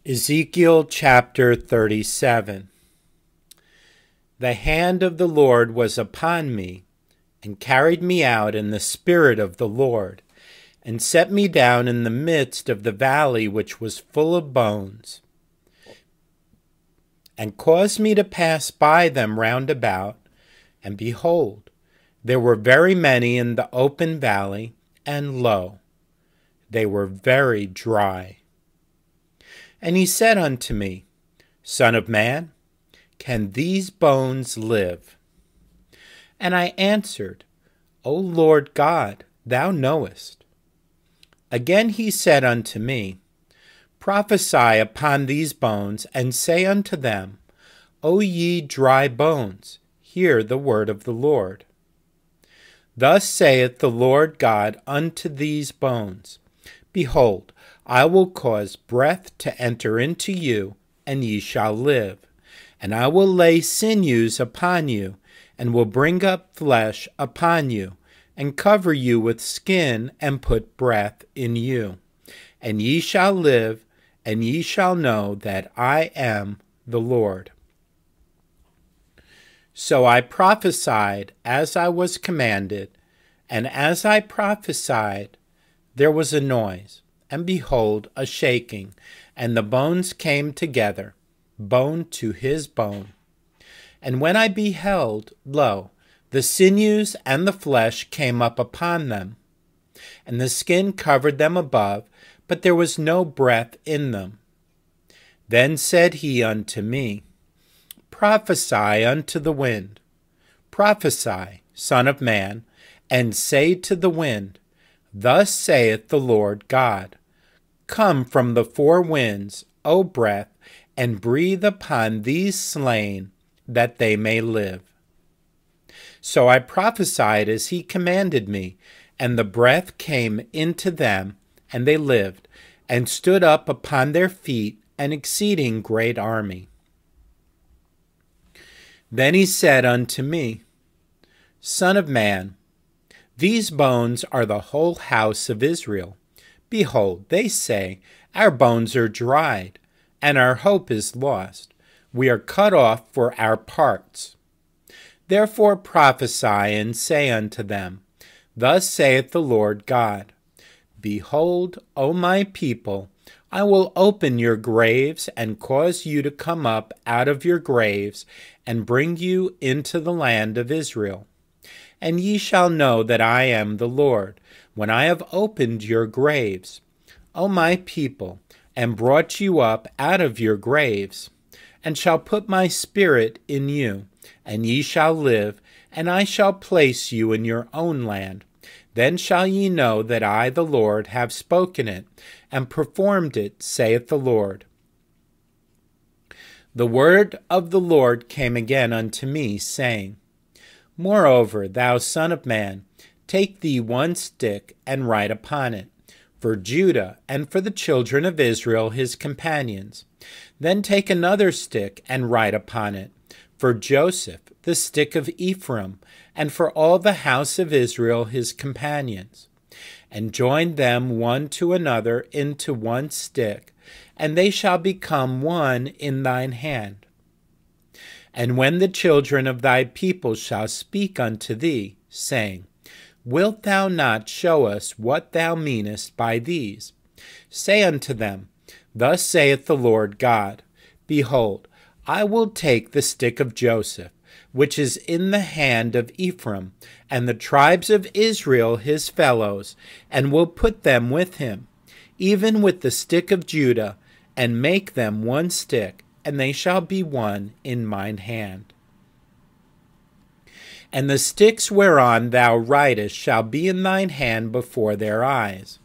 Ezekiel chapter 37. The hand of the Lord was upon me, and carried me out in the spirit of the Lord, and set me down in the midst of the valley which was full of bones, and caused me to pass by them round about, and behold, there were very many in the open valley, and lo, they were very dry. And he said unto me, Son of man, can these bones live? And I answered, O Lord God, thou knowest. Again he said unto me, Prophesy upon these bones, and say unto them, O ye dry bones, hear the word of the Lord. Thus saith the Lord God unto these bones, Behold, I will cause breath to enter into you, and ye shall live. And I will lay sinews upon you, and will bring up flesh upon you, and cover you with skin, and put breath in you. And ye shall live, and ye shall know that I am the Lord. So I prophesied as I was commanded, and as I prophesied, there was a noise, and behold, a shaking, and the bones came together, bone to his bone. And when I beheld, lo, the sinews and the flesh came up upon them, and the skin covered them above, but there was no breath in them. Then said he unto me, Prophesy unto the wind, prophesy, Son of man, and say to the wind, Thus saith the Lord God, Come from the four winds, O breath, and breathe upon these slain, that they may live. So I prophesied as he commanded me, and the breath came into them, and they lived, and stood up upon their feet, an exceeding great army. Then he said unto me, Son of man, these bones are the whole house of Israel. Behold, they say, Our bones are dried, and our hope is lost. We are cut off for our parts. Therefore prophesy and say unto them, Thus saith the Lord God, Behold, O my people, I will open your graves, and cause you to come up out of your graves, and bring you into the land of Israel. And ye shall know that I am the Lord, when I have opened your graves, O my people, and brought you up out of your graves, and shall put my spirit in you, and ye shall live, and I shall place you in your own land. Then shall ye know that I, the Lord, have spoken it, and performed it, saith the Lord. The word of the Lord came again unto me, saying, Moreover, thou son of man, take thee one stick, and write upon it, for Judah, and for the children of Israel his companions. Then take another stick, and write upon it, for Joseph, the stick of Ephraim, and for all the house of Israel his companions. And join them one to another into one stick, and they shall become one in thine hand. And when the children of thy people shall speak unto thee, saying, Wilt thou not show us what thou meanest by these? Say unto them, Thus saith the Lord God, Behold, I will take the stick of Joseph, which is in the hand of Ephraim, and the tribes of Israel his fellows, and will put them with him, even with the stick of Judah, and make them one stick, and they shall be one in mine hand. And the sticks whereon thou writest shall be in thine hand before their eyes.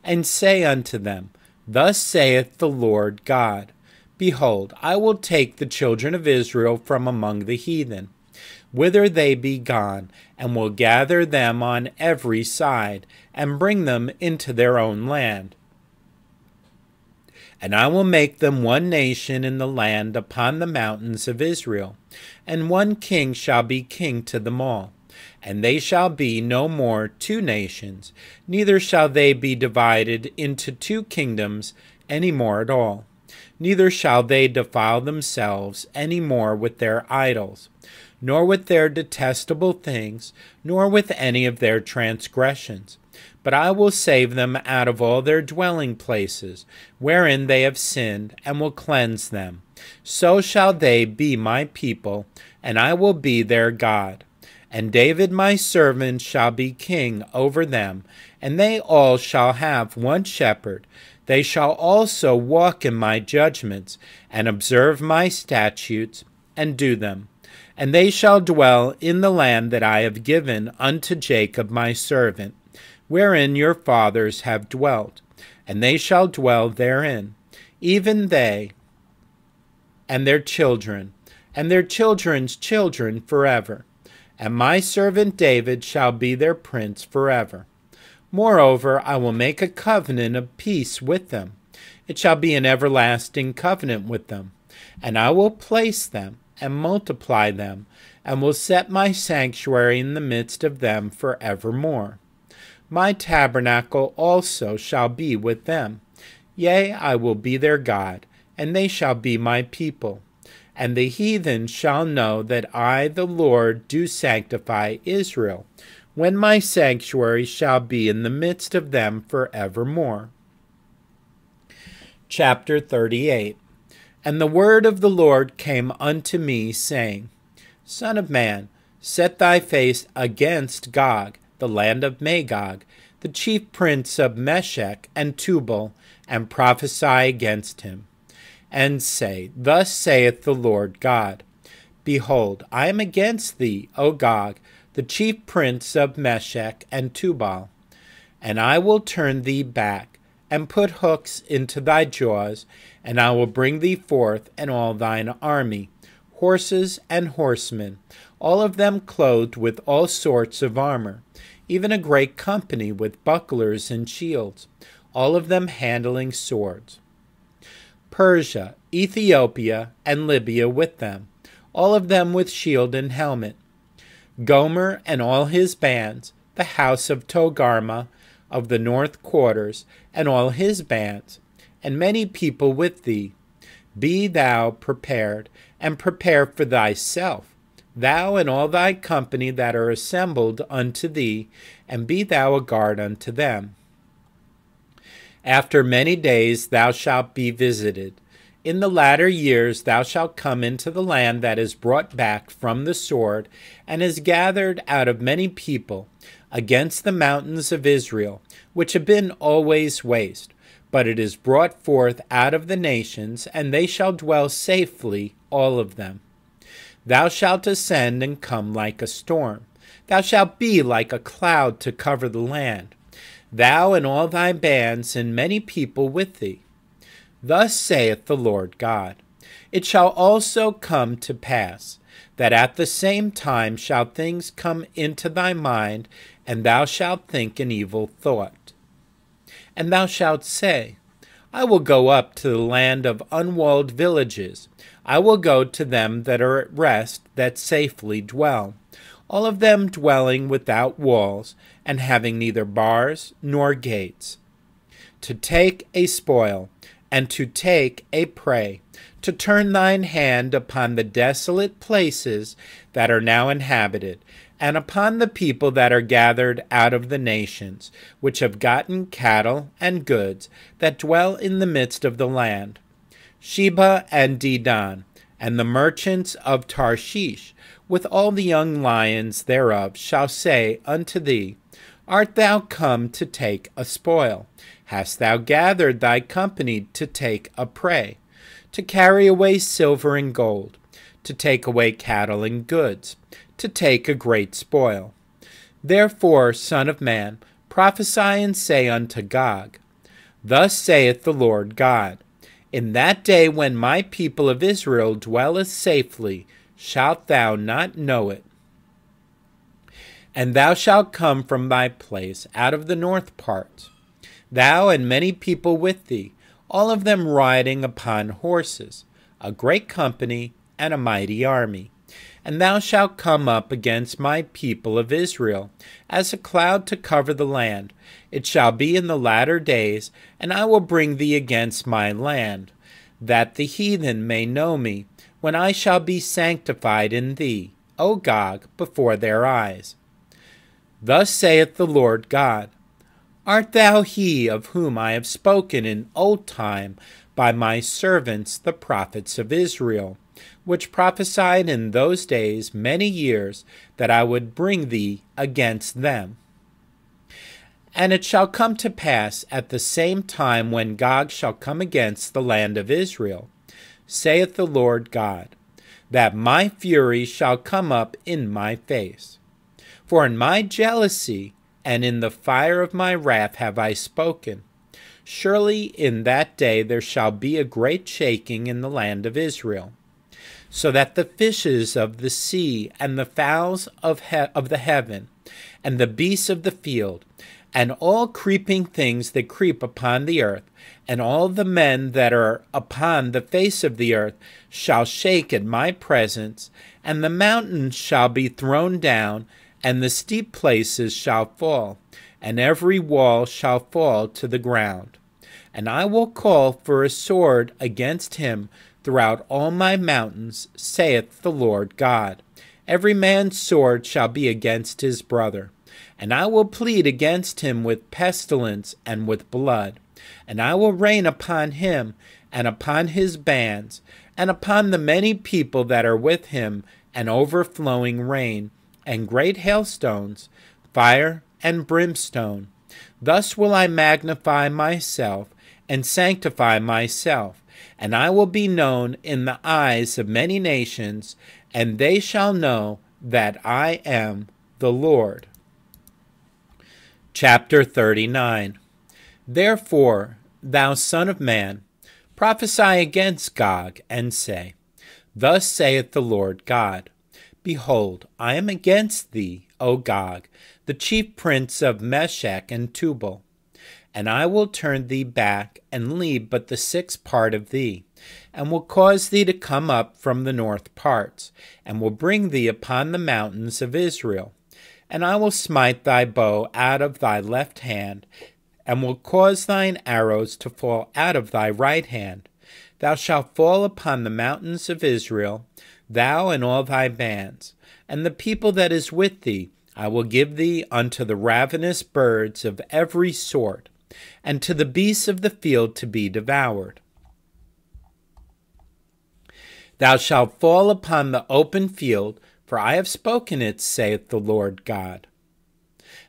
And say unto them, Thus saith the Lord God, Behold, I will take the children of Israel from among the heathen, whither they be gone, and will gather them on every side, and bring them into their own land. And I will make them one nation in the land upon the mountains of Israel, and one king shall be king to them all. And they shall be no more two nations, neither shall they be divided into two kingdoms any more at all. Neither shall they defile themselves any more with their idols, nor with their detestable things, nor with any of their transgressions. But I will save them out of all their dwelling places, wherein they have sinned, and will cleanse them. So shall they be my people, and I will be their God. And David my servant shall be king over them, and they all shall have one shepherd. They shall also walk in my judgments, and observe my statutes, and do them. And they shall dwell in the land that I have given unto Jacob my servant, wherein your fathers have dwelt, and they shall dwell therein, even they and their children, and their children's children forever. And my servant David shall be their prince forever. Moreover, I will make a covenant of peace with them. It shall be an everlasting covenant with them. And I will place them and multiply them, and will set my sanctuary in the midst of them forevermore. My tabernacle also shall be with them. Yea, I will be their God, and they shall be my people. And the heathen shall know that I, the Lord, do sanctify Israel, when my sanctuary shall be in the midst of them forevermore. Chapter 38. And the word of the Lord came unto me, saying, Son of man, set thy face against Gog, the land of Magog, the chief prince of Meshech and Tubal, and prophesy against him. And say, Thus saith the Lord God, Behold, I am against thee, O Gog, the chief prince of Meshech and Tubal, and I will turn thee back, and put hooks into thy jaws, and I will bring thee forth and all thine army, horses and horsemen, all of them clothed with all sorts of armor, even a great company with bucklers and shields, all of them handling swords. Persia, Ethiopia, and Libya with them, all of them with shield and helmet. Gomer and all his bands, the house of Togarmah of the north quarters, and all his bands, and many people with thee. Be thou prepared, and prepare for thyself, thou and all thy company that are assembled unto thee, and be thou a guard unto them. After many days thou shalt be visited. In the latter years thou shalt come into the land that is brought back from the sword, and is gathered out of many people, against the mountains of Israel, which have been always waste. But it is brought forth out of the nations, and they shall dwell safely, all of them. Thou shalt ascend and come like a storm. Thou shalt be like a cloud to cover the land, thou and all thy bands, and many people with thee. Thus saith the Lord God, It shall also come to pass, that at the same time shall things come into thy mind, and thou shalt think an evil thought. And thou shalt say, I will go up to the land of unwalled villages. I will go to them that are at rest, that safely dwell, all of them dwelling without walls, and having neither bars nor gates, to take a spoil, and to take a prey, to turn thine hand upon the desolate places that are now inhabited, and upon the people that are gathered out of the nations, which have gotten cattle and goods, that dwell in the midst of the land. Sheba and Dedan, and the merchants of Tarshish, with all the young lions thereof, shall say unto thee, Art thou come to take a spoil? Hast thou gathered thy company to take a prey, to carry away silver and gold, to take away cattle and goods, to take a great spoil? Therefore, Son of man, prophesy and say unto Gog, Thus saith the Lord God, In that day when my people of Israel dwelleth safely, shalt thou not know it? And thou shalt come from thy place out of the north parts, thou and many people with thee, all of them riding upon horses, a great company and a mighty army. And thou shalt come up against my people of Israel, as a cloud to cover the land. It shall be in the latter days, and I will bring thee against my land. that the heathen may know me, when I shall be sanctified in thee, O Gog, before their eyes. Thus saith the Lord God, Art thou he of whom I have spoken in old time by my servants the prophets of Israel, which prophesied in those days many years that I would bring thee against them? And it shall come to pass at the same time when Gog shall come against the land of Israel, saith the Lord God, that my fury shall come up in my face. For in my jealousy and in the fire of my wrath have I spoken. Surely in that day there shall be a great shaking in the land of Israel, so that the fishes of the sea and the fowls of the heaven and the beasts of the field and all creeping things that creep upon the earth, and all the men that are upon the face of the earth shall shake at my presence, and the mountains shall be thrown down, and the steep places shall fall, and every wall shall fall to the ground. And I will call for a sword against him throughout all my mountains, saith the Lord God. Every man's sword shall be against his brother. And I will plead against him with pestilence and with blood. And I will rain upon him, and upon his bands, and upon the many people that are with him, an overflowing rain, and great hailstones, fire and brimstone. Thus will I magnify myself, and sanctify myself, and I will be known in the eyes of many nations, and they shall know that I am the Lord. Chapter 39. Therefore, thou son of man, prophesy against Gog, and say, Thus saith the Lord God, Behold, I am against thee, O Gog, the chief prince of Meshech and Tubal. And I will turn thee back, and leave but the sixth part of thee, and will cause thee to come up from the north parts, and will bring thee upon the mountains of Israel. And I will smite thy bow out of thy left hand, and will cause thine arrows to fall out of thy right hand. Thou shalt fall upon the mountains of Israel, thou and all thy bands, and the people that is with thee I will give thee unto the ravenous birds of every sort, and to the beasts of the field to be devoured. Thou shalt fall upon the open field, for I have spoken it, saith the Lord God.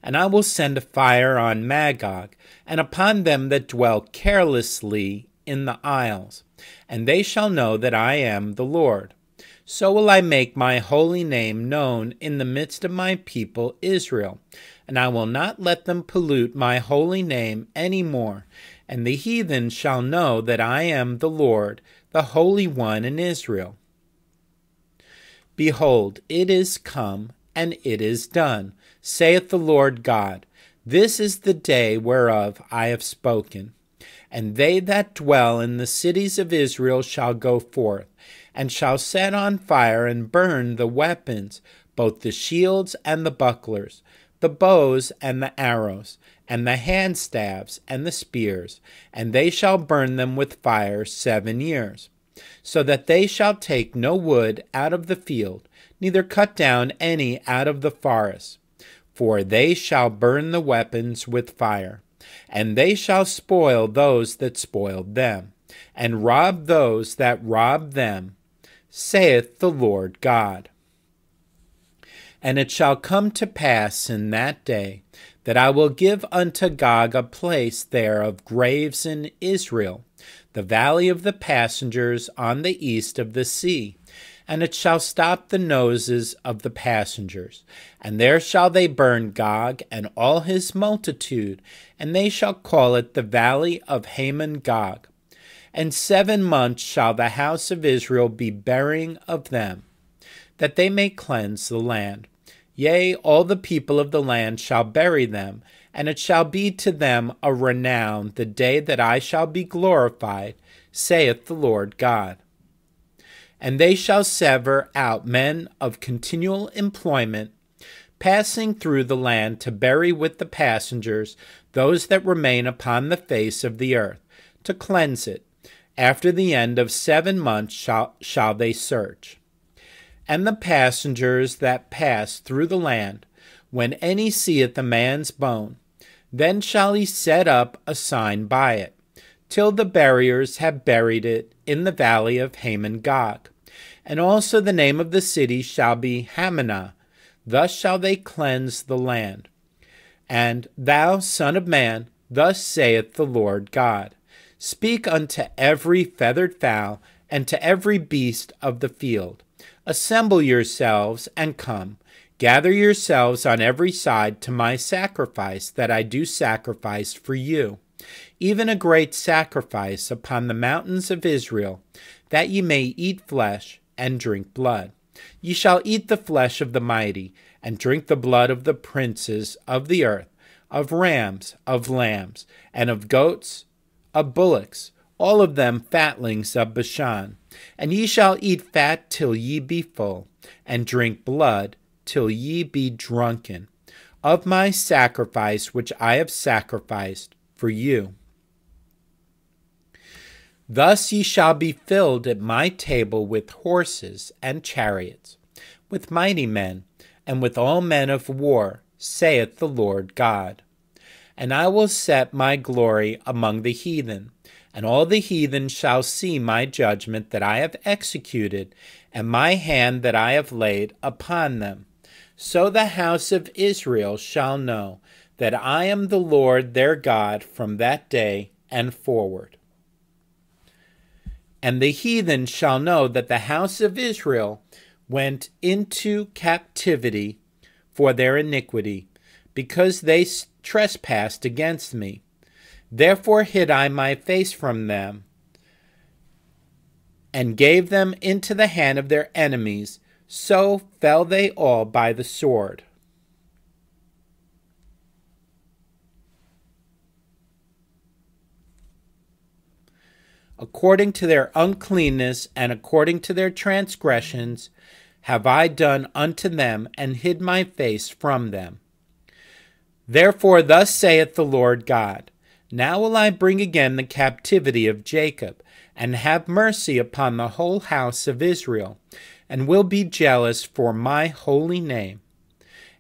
And I will send a fire on Magog, and upon them that dwell carelessly in the isles, and they shall know that I am the Lord. So will I make my holy name known in the midst of my people Israel, and I will not let them pollute my holy name any more, and the heathen shall know that I am the Lord, the Holy One in Israel. Behold, it is come, and it is done, saith the Lord God. This is the day whereof I have spoken. And they that dwell in the cities of Israel shall go forth, and shall set on fire and burn the weapons, both the shields and the bucklers, the bows and the arrows, and the handstaves and the spears, and they shall burn them with fire 7 years. So that they shall take no wood out of the field, neither cut down any out of the forest. For they shall burn the weapons with fire, and they shall spoil those that spoiled them, and rob those that robbed them, saith the Lord God. And it shall come to pass in that day that I will give unto Gog a place there of graves in Israel, the valley of the passengers on the east of the sea, and it shall stop the noses of the passengers. And there shall they burn Gog and all his multitude, and they shall call it the valley of Haman Gog. And 7 months shall the house of Israel be burying of them, that they may cleanse the land. Yea, all the people of the land shall bury them, and it shall be to them a renown the day that I shall be glorified, saith the Lord God. And they shall sever out men of continual employment, passing through the land to bury with the passengers those that remain upon the face of the earth, to cleanse it. After the end of 7 months shall they search. And the passengers that pass through the land, when any seeth a man's bone, then shall he set up a sign by it, till the buriers have buried it in the valley of Hamon-Gog. And also the name of the city shall be Hamanah. Thus shall they cleanse the land. And thou, son of man, thus saith the Lord God, speak unto every feathered fowl, and to every beast of the field, assemble yourselves and come, gather yourselves on every side to my sacrifice that I do sacrifice for you, even a great sacrifice upon the mountains of Israel, that ye may eat flesh and drink blood. Ye shall eat the flesh of the mighty, and drink the blood of the princes of the earth, of rams, of lambs, and of goats, of bullocks, all of them fatlings of Bashan. And ye shall eat fat till ye be full, and drink blood till ye be drunken, of my sacrifice which I have sacrificed for you. Thus ye shall be filled at my table with horses and chariots, with mighty men, and with all men of war, saith the Lord God. And I will set my glory among the heathen, and all the heathen shall see my judgment that I have executed, and my hand that I have laid upon them. So the house of Israel shall know that I am the Lord their God from that day and forward. And the heathen shall know that the house of Israel went into captivity for their iniquity, because they trespassed against me. Therefore hid I my face from them, and gave them into the hand of their enemies. So fell they all by the sword. According to their uncleanness and according to their transgressions have I done unto them, and hid my face from them. Therefore thus saith the Lord God, now will I bring again the captivity of Jacob, and have mercy upon the whole house of Israel, and will be jealous for my holy name.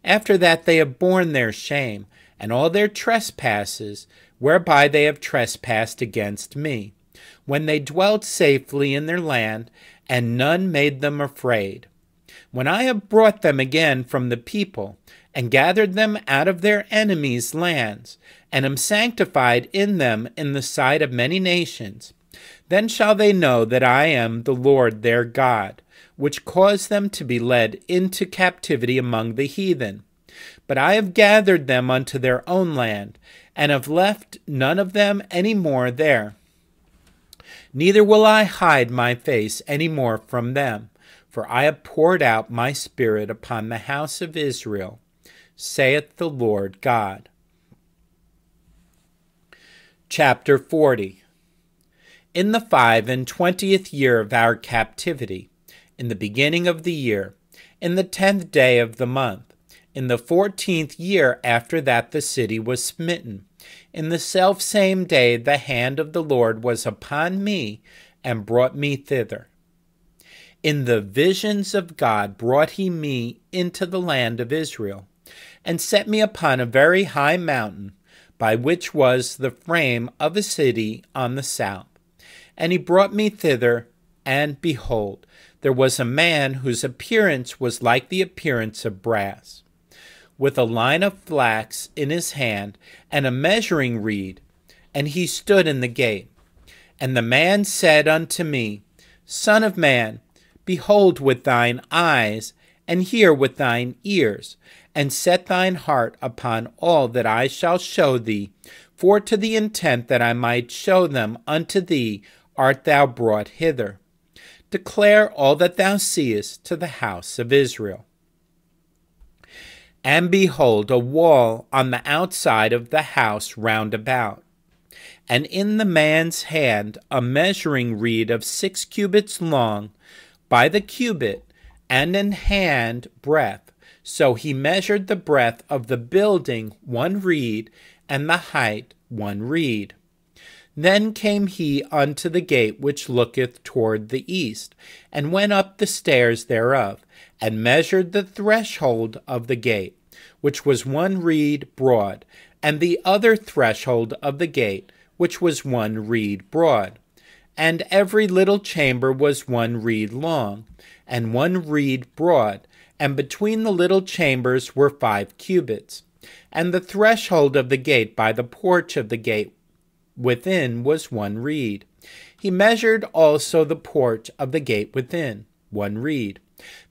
After that they have borne their shame, and all their trespasses, whereby they have trespassed against me, when they dwelt safely in their land, and none made them afraid. When I have brought them again from the people, and gathered them out of their enemies' lands, and am sanctified in them in the sight of many nations, then shall they know that I am the Lord their God, which caused them to be led into captivity among the heathen. But I have gathered them unto their own land, and have left none of them any more there. Neither will I hide my face any more from them, for I have poured out my spirit upon the house of Israel, saith the Lord God. Chapter 40. In the 25th year of our captivity, in the beginning of the year, in the 10th day of the month, in the 14th year after that the city was smitten, in the selfsame day the hand of the Lord was upon me, and brought me thither. In the visions of God brought he me into the land of Israel, and set me upon a very high mountain, by which was the frame of a city on the south. And he brought me thither, and behold, there was a man whose appearance was like the appearance of brass, with a line of flax in his hand, and a measuring reed, and he stood in the gate. And the man said unto me, Son of man, behold with thine eyes, and hear with thine ears, and set thine heart upon all that I shall show thee, for to the intent that I might show them unto thee art thou brought hither. Declare all that thou seest to the house of Israel. And behold, a wall on the outside of the house round about, and in the man's hand a measuring reed of 6 cubits long by the cubit, and an hand breadth. So he measured the breadth of the building 1 reed, and the height 1 reed. Then came he unto the gate which looketh toward the east, and went up the stairs thereof, and measured the threshold of the gate, which was 1 reed broad, and the other threshold of the gate, which was 1 reed broad. And every little chamber was 1 reed long, and 1 reed broad, and between the little chambers were 5 cubits. And the threshold of the gate by the porch of the gate within was 1 reed. He measured also the porch of the gate within, 1 reed.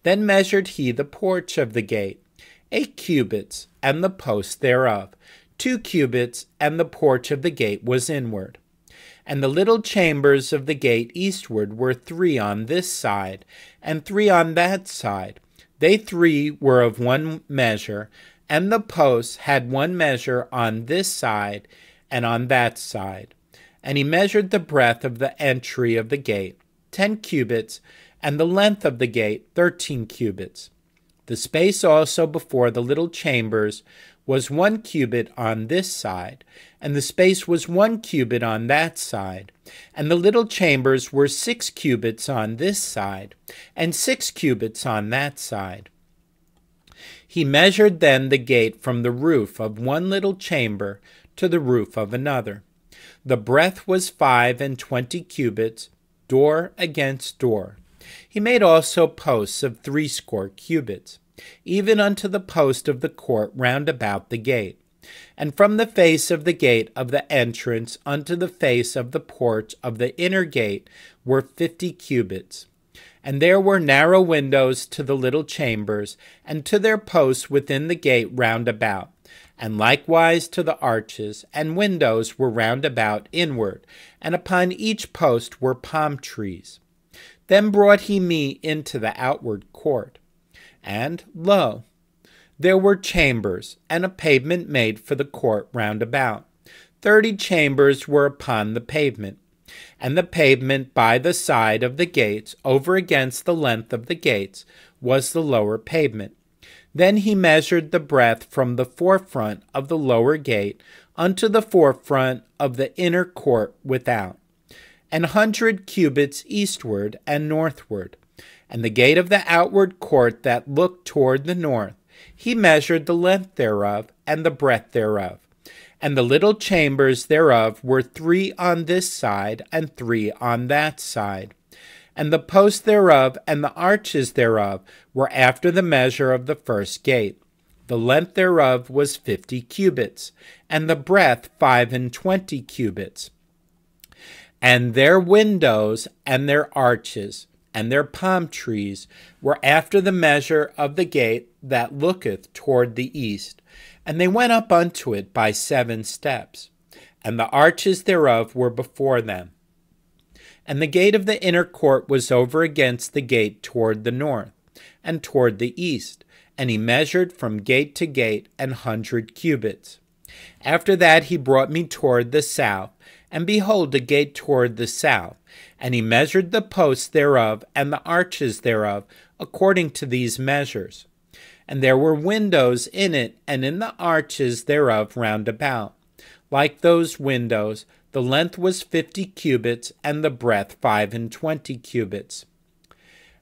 Then measured he the porch of the gate, 8 cubits, and the post thereof, 2 cubits, and the porch of the gate was inward. And the little chambers of the gate eastward were 3 on this side, and 3 on that side. They 3 were of 1 measure, and the posts had 1 measure on this side and on that side. And he measured the breadth of the entry of the gate, 10 cubits, and the length of the gate, 13 cubits. The space also before the little chambers was 1 cubit on this side, and the space was 1 cubit on that side. And the little chambers were 6 cubits on this side, and 6 cubits on that side. He measured then the gate from the roof of 1 little chamber to the roof of another. The breadth was 25 cubits, door against door. He made also posts of 60 cubits, even unto the post of the court round about the gate. And from the face of the gate of the entrance unto the face of the porch of the inner gate were 50 cubits. And there were narrow windows to the little chambers, and to their posts within the gate round about, and likewise to the arches, and windows were round about inward, and upon each post were palm trees. Then brought he me into the outward court. And, lo, there were chambers, and a pavement made for the court round about. 30 chambers were upon the pavement, and the pavement by the side of the gates, over against the length of the gates, was the lower pavement. Then he measured the breadth from the forefront of the lower gate unto the forefront of the inner court without, 100 cubits eastward and northward. And the gate of the outward court that looked toward the north, he measured the length thereof and the breadth thereof. And the little chambers thereof were 3 on this side and 3 on that side. And the posts thereof and the arches thereof were after the measure of the first gate. The length thereof was 50 cubits, and the breadth 25 cubits. And their windows and their arches and their palm trees were after the measure of the gate that looketh toward the east. And they went up unto it by 7 steps, and the arches thereof were before them. And the gate of the inner court was over against the gate toward the north, and toward the east, and he measured from gate to gate 100 cubits. After that he brought me toward the south, and behold, a gate toward the south, and he measured the posts thereof and the arches thereof according to these measures. And there were windows in it, and in the arches thereof round about. Like those windows, the length was 50 cubits, and the breadth 25 cubits.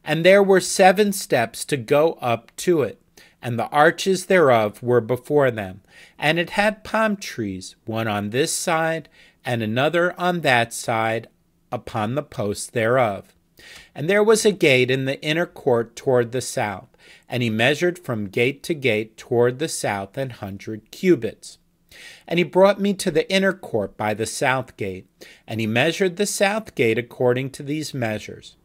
And there were 7 steps to go up to it, and the arches thereof were before them. And it had palm trees, one on this side, and another on that side, upon the posts thereof. And there was a gate in the inner court toward the south, and he measured from gate to gate toward the south 100 cubits. And he brought me to the inner court by the south gate, and he measured the south gate according to these measures.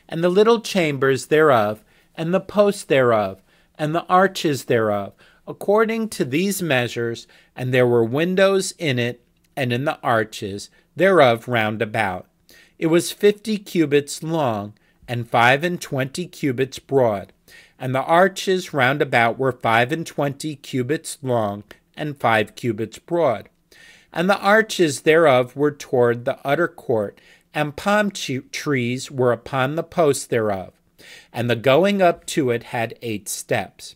And the little chambers thereof, and the posts thereof, and the arches thereof, according to these measures, and there were windows in it, and in the arches thereof round about. It was 50 cubits long, and 25 cubits broad, and the arches round about were 25 cubits long, and 5 cubits broad. And the arches thereof were toward the utter court, and palm trees were upon the posts thereof. And the going up to it had 8 steps.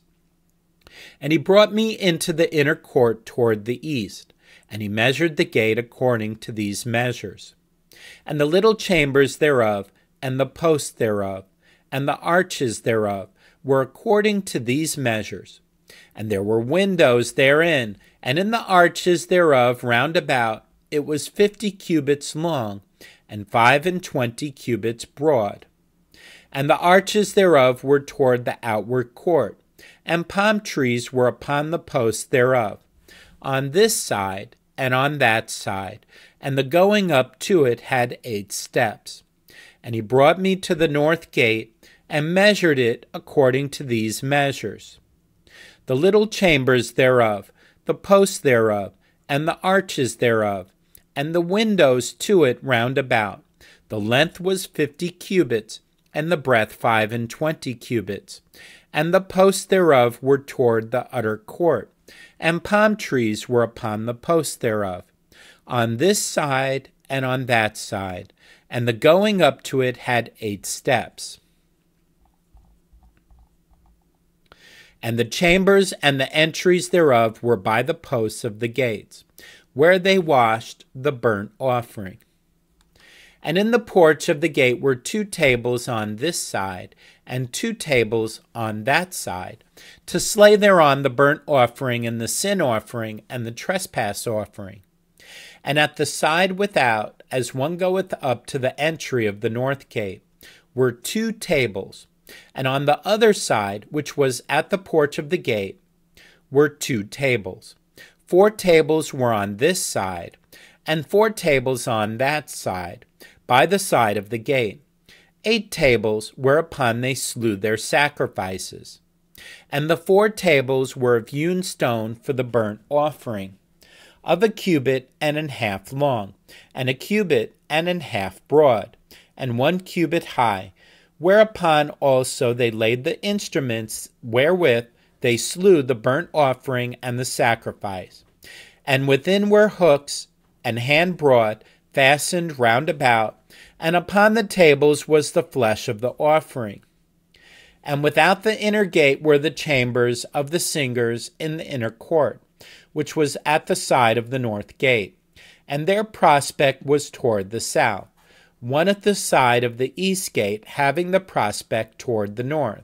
And he brought me into the inner court toward the east. And he measured the gate according to these measures. And the little chambers thereof, and the posts thereof, and the arches thereof, were according to these measures. And there were windows therein, and in the arches thereof round about it was 50 cubits long, and 25 cubits broad. And the arches thereof were toward the outward court, and palm trees were upon the posts thereof, on this side and on that side, and the going up to it had 8 steps. And he brought me to the north gate, and measured it according to these measures. The little chambers thereof, the posts thereof, and the arches thereof, and the windows to it round about, the length was 50 cubits, and the breadth 25 cubits. And the posts thereof were toward the utter court, and palm trees were upon the posts thereof, on this side and on that side, and the going up to it had 8 steps. And the chambers and the entries thereof were by the posts of the gates, where they washed the burnt offering. And in the porch of the gate were 2 tables on this side, and 2 tables on that side, to slay thereon the burnt offering, and the sin offering, and the trespass offering. And at the side without, as one goeth up to the entry of the north gate, were 2 tables. And on the other side, which was at the porch of the gate, were 2 tables. 4 tables were on this side, and 4 tables on that side, by the side of the gate. 8 tables whereupon they slew their sacrifices. And the 4 tables were of hewn stone for the burnt offering, of 1.5 cubits long, and 1.5 cubits broad, and 1 cubit high, whereupon also they laid the instruments wherewith they slew the burnt offering and the sacrifice. And within were hooks, and hand broad, fastened round about, and upon the tables was the flesh of the offering. And without the inner gate were the chambers of the singers in the inner court, which was at the side of the north gate, and their prospect was toward the south, one at the side of the east gate, having the prospect toward the north.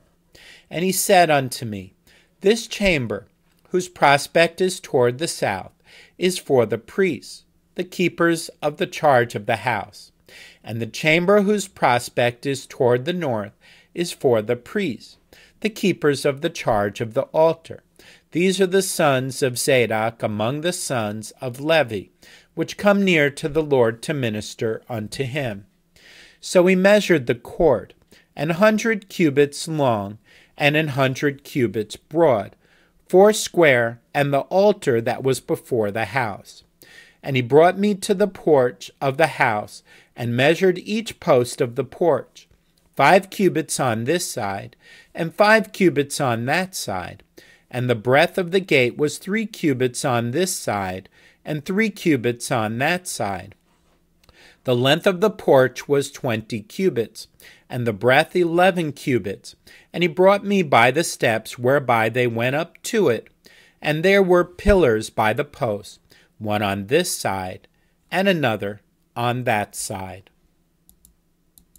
And he said unto me, This chamber, whose prospect is toward the south, is for the priests, the keepers of the charge of the house. And the chamber whose prospect is toward the north is for the priests, the keepers of the charge of the altar. These are the sons of Zadok among the sons of Levi, which come near to the Lord to minister unto him. So he measured the court, 100 cubits long, and 100 cubits broad, 4 square, and the altar that was before the house. And he brought me to the porch of the house, and measured each post of the porch, 5 cubits on this side, and 5 cubits on that side. And the breadth of the gate was 3 cubits on this side, and 3 cubits on that side. The length of the porch was 20 cubits, and the breadth 11 cubits. And he brought me by the steps whereby they went up to it, and there were pillars by the posts, one on this side, and another on that side.